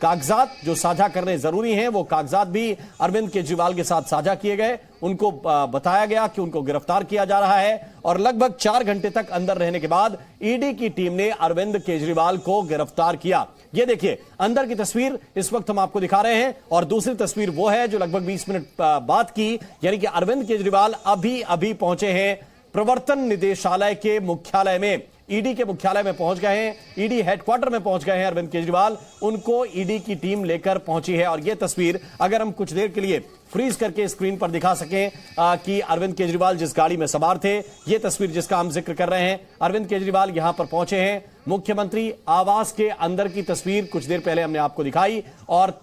कागजात जो साझा करने जरूरी हैं वो कागजात भी अरविंद केजरीवाल के साथ साझा किए गए। उनको बताया गया कि उनको गिरफ्तार किया जा रहा है और लगभग 4 घंटे तक अंदर रहने के बाद ईडी की टीम ने अरविंद केजरीवाल को गिरफ्तार किया। ये देखिए अंदर की तस्वीर इस वक्त हम आपको दिखा रहे हैं और दूसरी तस्वीर वो है जो लगभग 20 मिनट बाद की, यानी कि अरविंद केजरीवाल अभी अभी पहुंचे हैं प्रवर्तन निदेशालय के मुख्यालय में, ईडी के मुख्यालय में पहुंच गए हैं, ईडी हेडक्वार्टर में पहुंच गए हैं अरविंद केजरीवाल। उनको ईडी की टीम लेकर पहुंची है और यह तस्वीर अगर हम कुछ देर के लिए फ्रीज करके स्क्रीन पर दिखा सकें कि अरविंद केजरीवाल जिस गाड़ी में सवार थे, यह तस्वीर जिसका हम जिक्र कर रहे हैं, अरविंद केजरीवाल यहां पर पहुंचे हैं। मुख्यमंत्री आवास के अंदर की तस्वीर कुछ देर पहले हमने आपको दिखाई और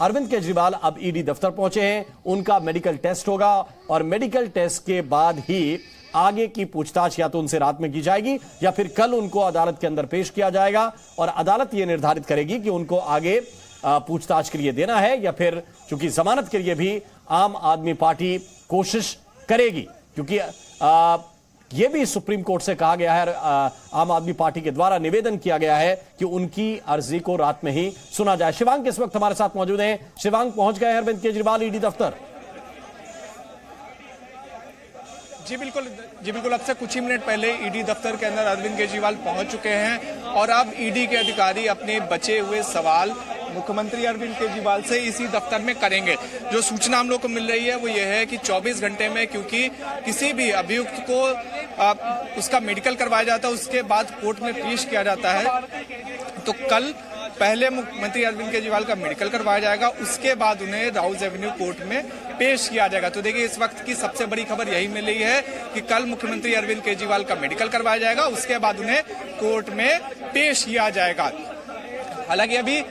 अरविंद केजरीवाल अब ईडी दफ्तर पहुंचे हैं। उनका मेडिकल टेस्ट होगा और मेडिकल टेस्ट के बाद ही आगे की पूछताछ या तो उनसे रात में की जाएगी या फिर कल उनको अदालत के अंदर पेश किया जाएगा और अदालत यह निर्धारित करेगी कि उनको आगे पूछताछ के लिए देना है या फिर चूंकि जमानत के लिए भी आम आदमी पार्टी कोशिश करेगी, क्योंकि यह भी सुप्रीम कोर्ट से कहा गया है, आम आदमी पार्टी के द्वारा निवेदन किया गया है कि उनकी अर्जी को रात में ही सुना जाए। शिवांग इस वक्त हमारे साथ मौजूद हैं। शिवांग, पहुंच गए अरविंद केजरीवाल ईडी दफ्तर? जी बिल्कुल अब से कुछ ही मिनट पहले ईडी दफ्तर के अंदर अरविंद केजरीवाल पहुंच चुके हैं और अब ईडी के अधिकारी अपने बचे हुए सवाल मुख्यमंत्री अरविंद केजरीवाल से इसी दफ्तर में करेंगे। जो सूचना हम लोग को मिल रही है वो ये है कि 24 घंटे में, क्योंकि किसी भी अभियुक्त को उसका मेडिकल करवाया जाता है उसके बाद कोर्ट में पेश किया जाता है, तो कल पहले मुख्यमंत्री अरविंद केजरीवाल का मेडिकल करवाया जाएगा, उसके बाद उन्हें राउज एवेन्यू कोर्ट में पेश किया जाएगा। तो देखिए इस वक्त की सबसे बड़ी खबर यही मिल रही है कि कल मुख्यमंत्री अरविंद केजरीवाल का मेडिकल करवाया जाएगा, उसके बाद उन्हें कोर्ट में पेश किया जाएगा। हालांकि अभी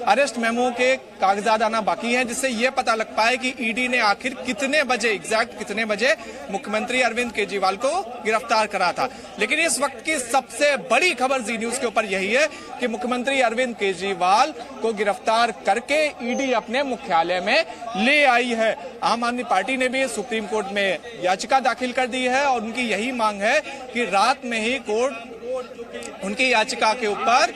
अरेस्ट मेमो के कागजात आना बाकी हैं, जिससे यह पता लग पाए कि ईडी ने आखिर एग्जैक्ट कितने बजे मुख्यमंत्री अरविंद केजरीवाल को गिरफ्तार करा था। लेकिन इस वक्त की सबसे बड़ी खबर जी न्यूज के ऊपर यही है कि मुख्यमंत्री अरविंद केजरीवाल को गिरफ्तार करके ईडी अपने मुख्यालय में ले आई है। आम आदमी पार्टी ने भी सुप्रीम कोर्ट में याचिका दाखिल कर दी है और उनकी यही मांग है कि रात में ही कोर्ट उनकी याचिका के ऊपर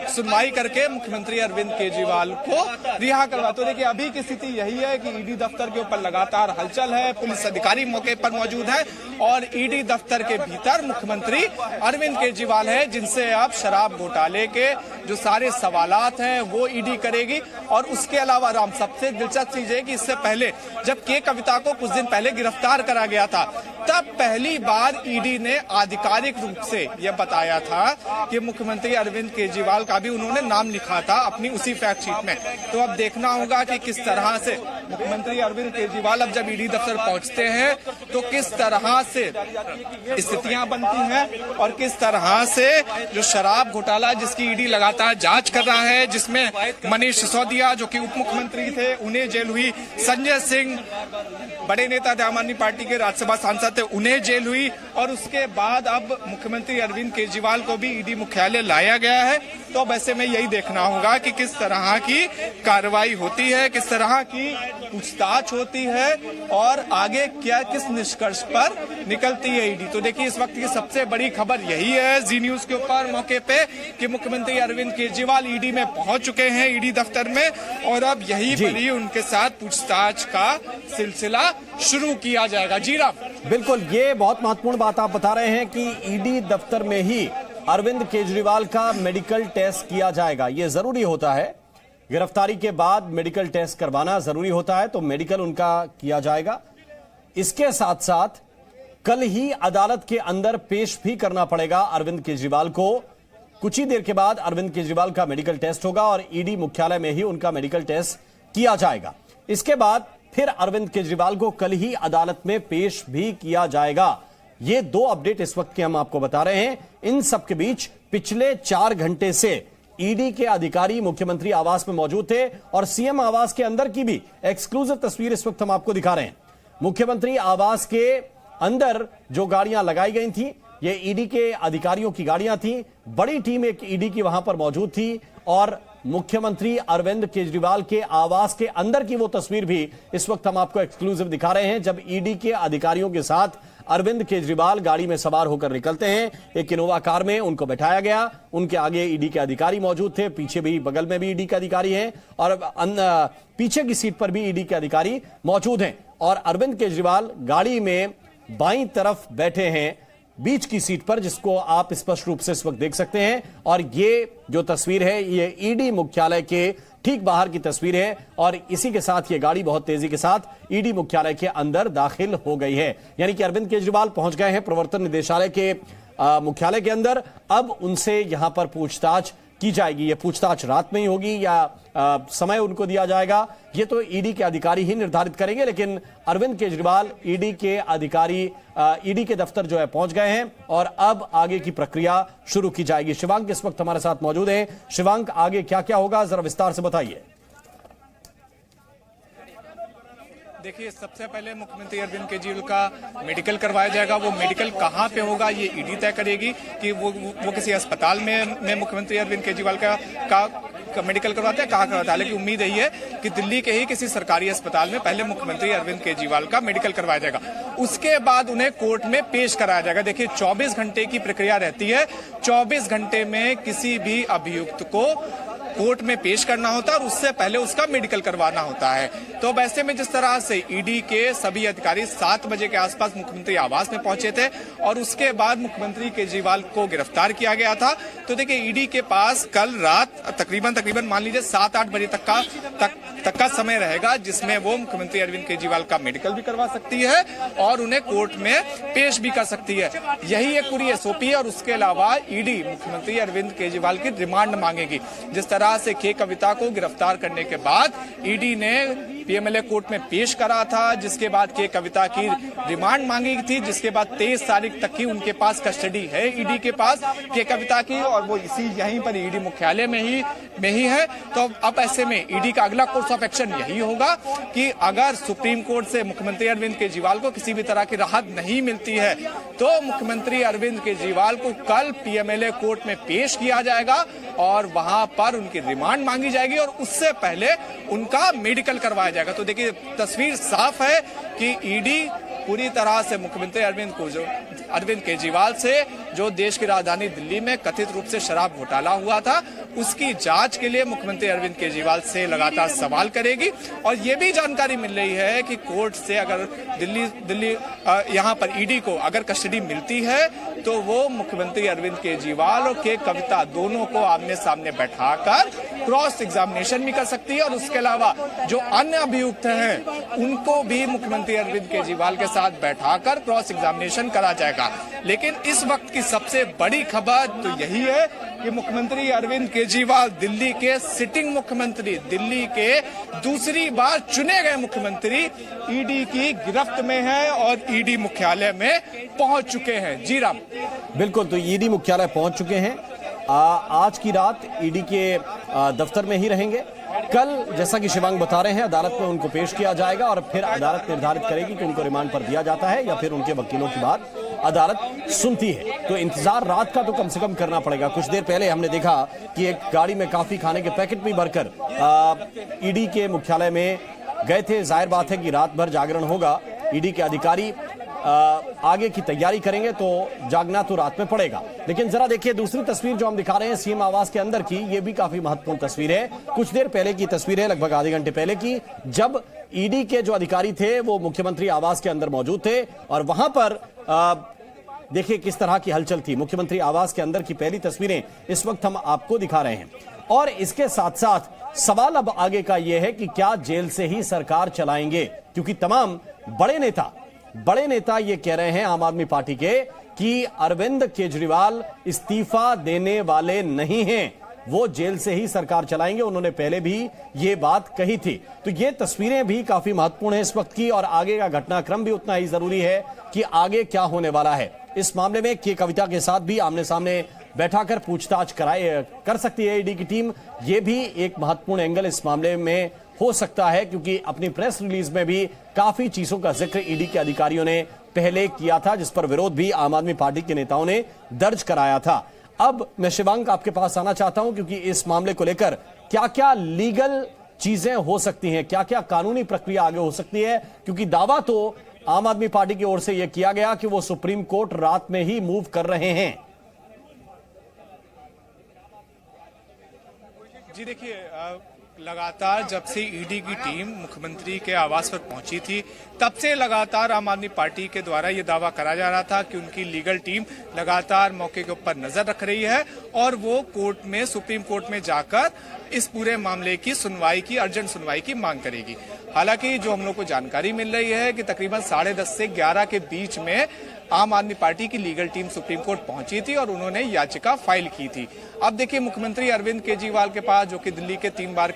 सुनवाई करके मुख्यमंत्री अरविंद केजरीवाल को रिहा करवा। तो देखिए अभी की स्थिति यही है कि ईडी दफ्तर के ऊपर लगातार हलचल है, पुलिस अधिकारी मौके पर मौजूद है और ईडी दफ्तर के भीतर मुख्यमंत्री अरविंद केजरीवाल है, जिनसे अब शराब घोटाले के जो सारे सवालात हैं वो ईडी करेगी। और उसके अलावा राम, सबसे दिलचस्प चीज है कि इससे पहले जब के कविता को कुछ दिन पहले गिरफ्तार करा गया था, तब पहली बार ईडी ने आधिकारिक रूप से यह बताया था कि मुख्यमंत्री अरविंद केजरीवाल का भी उन्होंने नाम लिखा था अपनी उसी फैक्ट शीट में। तो अब देखना होगा कि किस तरह से मुख्यमंत्री अरविंद केजरीवाल अब जब ईडी दफ्तर पहुंचते हैं तो किस तरह से स्थितियां बनती हैं और किस तरह से जो शराब घोटाला जिसकी ईडी लगातार जांच कर रहा है, जिसमें मनीष सिसोदिया जो कि उप मुख्यमंत्री थे उन्हें जेल हुई, संजय सिंह बड़े नेता थे आम आदमी पार्टी के, राज्यसभा सांसद थे, उन्हें जेल हुई और उसके बाद अब मुख्यमंत्री अरविंद केजरीवाल को भी ईडी मुख्यालय लाया गया है। तो अब ऐसे में यही देखना होगा कि किस तरह की कार्रवाई होती है, किस तरह की पूछताछ होती है और आगे क्या किस निष्कर्ष पर निकलती है ईडी। तो देखिए इस वक्त की सबसे बड़ी खबर यही है जी न्यूज के ऊपर मौके पे कि मुख्यमंत्री अरविंद केजरीवाल ईडी में पहुंच चुके हैं, ईडी दफ्तर में, और अब यही पर ही उनके साथ पूछताछ का सिलसिला शुरू किया जाएगा। जी राम, बिल्कुल, ये बहुत महत्वपूर्ण बात आप बता रहे हैं कि ईडी दफ्तर में ही अरविंद केजरीवाल का मेडिकल टेस्ट किया जाएगा। यह जरूरी होता है, गिरफ्तारी के बाद मेडिकल टेस्ट करवाना जरूरी होता है, तो मेडिकल उनका किया जाएगा। इसके साथ साथ कल ही अदालत के अंदर पेश भी करना पड़ेगा अरविंद केजरीवाल को। कुछ ही देर के बाद अरविंद केजरीवाल का मेडिकल टेस्ट होगा और ईडी मुख्यालय में ही उनका मेडिकल टेस्ट किया जाएगा। इसके बाद फिर अरविंद केजरीवाल को कल ही अदालत में पेश भी किया जाएगा। ये दो अपडेट इस वक्त के हम आपको बता रहे हैं। इन सब के बीच पिछले 4 घंटे से ईडी के अधिकारी मुख्यमंत्री आवास में मौजूद थे और सीएम आवास के अंदर की भी एक्सक्लूसिव तस्वीर इस वक्त हम आपको दिखा रहे हैं। मुख्यमंत्री आवास के अंदर जो गाड़ियां लगाई गई थी, ये ईडी के अधिकारियों की गाड़ियां थी। बड़ी टीम एक ईडी की वहां पर मौजूद थी और मुख्यमंत्री अरविंद केजरीवाल के आवास के अंदर की वो तस्वीर भी इस वक्त हम आपको एक्सक्लूसिव दिखा रहे हैं, जब ईडी के अधिकारियों के साथ अरविंद केजरीवाल गाड़ी में सवार होकर निकलते हैं। एक इनोवा कार में उनको बैठाया गया, उनके आगे ईडी के अधिकारी मौजूद थे, पीछे भी बगल में भी ईडी के अधिकारी हैं और पीछे की सीट पर भी ईडी के अधिकारी मौजूद हैं। और अरविंद केजरीवाल गाड़ी में बाईं तरफ बैठे हैं, बीच की सीट पर, जिसको आप स्पष्ट रूप से इस वक्त देख सकते हैं। और ये जो तस्वीर है ये ईडी मुख्यालय के ठीक बाहर की तस्वीर है और इसी के साथ ये गाड़ी बहुत तेजी के साथ ईडी मुख्यालय के अंदर दाखिल हो गई है। यानी कि अरविंद केजरीवाल पहुंच गए हैं प्रवर्तन निदेशालय के मुख्यालय के अंदर। अब उनसे यहां पर पूछताछ की जाएगी। ये पूछताछ रात में ही होगी या समय उनको दिया जाएगा, ये तो ईडी के अधिकारी ही निर्धारित करेंगे। लेकिन अरविंद केजरीवाल ईडी के अधिकारी ईडी के दफ्तर जो है पहुंच गए हैं और अब आगे की प्रक्रिया शुरू की जाएगी। शिवांक इस वक्त हमारे साथ मौजूद है। शिवांक, आगे क्या क्या होगा जरा विस्तार से बताइए। देखिए, सबसे पहले मुख्यमंत्री अरविंद केजरीवाल का मेडिकल करवाया जाएगा। वो मेडिकल कहाँ पे होगा ये ईडी तय करेगी कि वो किसी अस्पताल में मुख्यमंत्री अरविंद केजरीवाल का मेडिकल करवाते हैं, कहाँ करवाते हैं। लेकिन उम्मीद यही है कि दिल्ली के ही किसी सरकारी अस्पताल में पहले मुख्यमंत्री अरविंद केजरीवाल का मेडिकल करवाया जाएगा, उसके बाद उन्हें कोर्ट में पेश कराया जाएगा। देखिए, 24 घंटे की प्रक्रिया रहती है। 24 घंटे में किसी भी अभियुक्त को कोर्ट में पेश करना होता है और उससे पहले उसका मेडिकल करवाना होता है। तो वैसे में जिस तरह से ईडी के सभी अधिकारी 7 बजे के आसपास मुख्यमंत्री आवास में पहुंचे थे और उसके बाद मुख्यमंत्री केजरीवाल को गिरफ्तार किया गया था। तो देखिए, ईडी के पास कल रात तकरीबन मान लीजिए 7-8 बजे तक का समय रहेगा जिसमें वो मुख्यमंत्री अरविंद केजरीवाल का मेडिकल भी करवा सकती है और उन्हें कोर्ट में पेश भी कर सकती है। यही एक पूरी एसओपी है। और उसके अलावा ईडी मुख्यमंत्री अरविंद केजरीवाल की रिमांड मांगेगी। जिस तरह से के कविता को गिरफ्तार करने के बाद ईडी ने पीएमएलए कोर्ट में पेश करा था, जिसके बाद के कविता की रिमांड मांगी थी, जिसके बाद 23 तारीख तक की उनके पास कस्टडी है ईडी के पास के कविता की और वो यहीं पर ईडी मुख्यालय में ही है। तो अब ऐसे में ईडी का अगला कोर्स ऑफ एक्शन यही होगा कि अगर सुप्रीम कोर्ट से मुख्यमंत्री अरविंद केजरीवाल को किसी भी तरह की राहत नहीं मिलती है तो मुख्यमंत्री अरविंद केजरीवाल को कल पीएमएलए कोर्ट में पेश किया जाएगा और वहां पर उनकी रिमांड मांगी जाएगी और उससे पहले उनका मेडिकल करवाया जाएगा। तो देखिए, तस्वीर साफ है कि ईडी पूरी तरह से मुख्यमंत्री अरविंद केजरीवाल से जो देश की राजधानी दिल्ली में कथित रूप से शराब घोटाला हुआ था उसकी जांच के लिए मुख्यमंत्री अरविंद केजरीवाल से लगातार सवाल करेगी। और ये भी जानकारी मिल रही है कि कोर्ट से अगर दिल्ली यहाँ पर ईडी को अगर कस्टडी मिलती है तो वो मुख्यमंत्री अरविंद केजरीवाल और के कविता दोनों को आमने सामने बैठाकर क्रॉस एग्जामिनेशन भी कर सकती है और उसके अलावा जो अन्य अभियुक्त हैं उनको भी मुख्यमंत्री अरविंद केजरीवाल के साथ बैठाकर क्रॉस एग्जामिनेशन करा जाएगा। लेकिन इस वक्त की सबसे बड़ी खबर तो यही है कि मुख्यमंत्री अरविंद केजरीवाल दिल्ली के सिटिंग मुख्यमंत्री, दिल्ली के दूसरी बार चुने गए मुख्यमंत्री ईडी की गिरफ्त में है और ईडी मुख्यालय में पहुंच चुके हैं। जी राम, बिल्कुल, तो ईडी मुख्यालय पहुंच चुके हैं। आज की रात ईडी के दफ्तर में ही रहेंगे। कल जैसा कि शिवांग बता रहे हैं अदालत में उनको पेश किया जाएगा और फिर अदालत निर्धारित करेगी कि उनको रिमांड पर दिया जाता है या फिर उनके वकीलों की बात अदालत सुनती है। तो इंतजार रात का तो कम से कम करना पड़ेगा। कुछ देर पहले हमने देखा कि एक गाड़ी में काफी खाने के पैकेट भी भरकर ईडी के मुख्यालय में गए थे। जाहिर बात है कि रात भर जागरण होगा। ईडी के अधिकारी आगे की तैयारी करेंगे तो जागना तो रात में पड़ेगा। लेकिन जरा देखिए दूसरी तस्वीर जो हम दिखा रहे हैं सीएम आवास के अंदर की, ये भी काफी महत्वपूर्ण तस्वीर है। कुछ देर पहले की तस्वीर है, लगभग आधे घंटे पहले की, जब ईडी के जो अधिकारी थे वो मुख्यमंत्री आवास के अंदर मौजूद थे और वहां पर देखिए किस तरह की हलचल थी। मुख्यमंत्री आवास के अंदर की पहली तस्वीरें इस वक्त हम आपको दिखा रहे हैं। और इसके साथ साथ सवाल अब आगे का यह है कि क्या जेल से ही सरकार चलाएंगे, क्योंकि तमाम बड़े नेता ये कह रहे हैं आम आदमी पार्टी के कि अरविंद केजरीवाल इस्तीफा देने वाले नहीं हैं, वो जेल से ही सरकार चलाएंगे। उन्होंने पहले भी ये बात कही थी। तो ये तस्वीरें भी काफी महत्वपूर्ण है इस वक्त की और आगे का घटनाक्रम भी उतना ही जरूरी है कि आगे क्या होने वाला है। इस मामले में के कविता के साथ भी आमने सामने बैठाकर पूछताछ कर सकती है ईडी की टीम। ये भी एक महत्वपूर्ण एंगल इस मामले में हो सकता है, क्योंकि अपनी प्रेस रिलीज में भी काफी चीजों का जिक्र ईडी के अधिकारियों ने पहले किया था, जिस पर विरोध भी आम आदमी पार्टी के नेताओं ने दर्ज कराया था। अब मैं शिवांक आपके पास आना चाहता हूं, क्योंकि इस मामले को लेकर क्या क्या लीगल चीजें हो सकती हैं, क्या क्या कानूनी प्रक्रिया आगे हो सकती है, क्योंकि दावा तो आम आदमी पार्टी की ओर से यह किया गया कि वो सुप्रीम कोर्ट रात में ही मूव कर रहे हैं। जी देखिए, लगातार जब से ईडी की टीम मुख्यमंत्री के आवास पर पहुंची थी तब से लगातार आम आदमी पार्टी के द्वारा ये दावा करा जा रहा था कि उनकी लीगल टीम लगातार मौके के ऊपर नजर रख रही है और वो कोर्ट में, सुप्रीम कोर्ट में जाकर इस पूरे मामले की सुनवाई की, अर्जेंट सुनवाई की मांग करेगी। हालांकि जो हम लोग को जानकारी मिल रही है कि तकरीबन 10:30 से 11 के बीच में आम आदमी पार्टी की लीगल टीम सुप्रीम कोर्ट पहुंची थी और उन्होंने याचिका फाइल की थी। अब देखिए, मुख्यमंत्री अरविंद केजरीवाल के पास, जो कि दिल्ली के 3 बार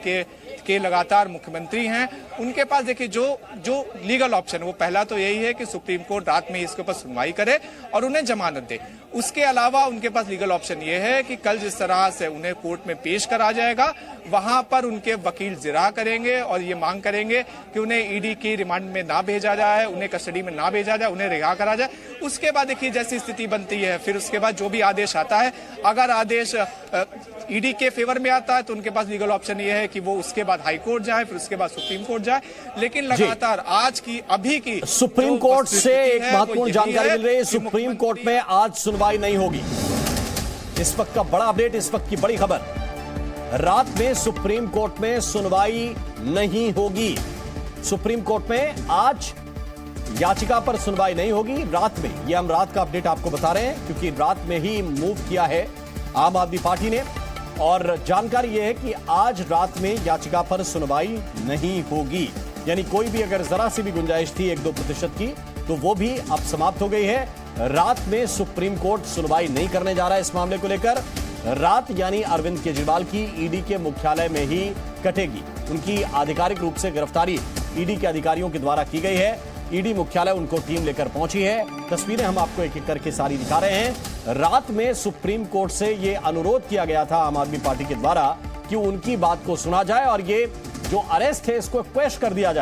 के लगातार मुख्यमंत्री हैं, उनके पास देखिए जो लीगल ऑप्शन है वो पहला तो यही है कि सुप्रीम कोर्ट रात में इसके ऊपर सुनवाई करे और उन्हें जमानत दे। उसके अलावा उनके पास लीगल ऑप्शन ये है कि कल जिस तरह से उन्हें कोर्ट में पेश करा जाएगा वहां पर उनके वकील जिरा करेंगे और ये मांग करेंगे कि उन्हें ईडी की रिमांड में ना भेजा जाए, उन्हें कस्टडी में ना भेजा जाए, उन्हें रिहा करा जाए। उसके बाद देखिए जैसी स्थिति बनती है, फिर उसके बाद जो भी आदेश आता है, अगर आदेश ईडी के फेवर में आता है तो उनके पास लीगल ऑप्शन ये है कि वो उसके बाद हाई कोर्ट जाए, फिर उसके बाद सुप्रीम कोर्ट जाए। लेकिन लगातार आज की, अभी की सुप्रीम कोर्ट से एक महत्वपूर्ण जानकारी मिल रही है, सुप्रीम कोर्ट में आज सुनवाई नहीं होगी। इस वक्त का बड़ा अपडेट, इस वक्त की बड़ी खबर, रात में सुप्रीम कोर्ट में सुनवाई नहीं होगी। सुप्रीम कोर्ट में आज याचिका पर सुनवाई नहीं होगी रात में। यह हम रात का अपडेट आपको बता रहे हैं क्योंकि रात में ही मूव किया है आम आदमी पार्टी ने, और जानकारी यह है कि आज रात में याचिका पर सुनवाई नहीं होगी। यानी कोई भी अगर जरा सी भी गुंजाइश थी 1-2% की तो वो भी अब समाप्त हो गई है। रात में सुप्रीम कोर्ट सुनवाई नहीं करने जा रहा है इस मामले को लेकर। रात यानी अरविंद केजरीवाल की ईडी के मुख्यालय में ही कटेगी। उनकी आधिकारिक रूप से गिरफ्तारी ईडी के अधिकारियों के द्वारा की गई है। ईडी मुख्यालय उनको टीम लेकर पहुंची है। तस्वीरें हम आपको एक एक करके सारी दिखा रहे हैं। रात में सुप्रीम कोर्ट से यह अनुरोध किया गया था आम आदमी पार्टी के द्वारा कि उनकी बात को सुना जाए और ये जो अरेस्ट है इसको क्वेश कर दिया जाए।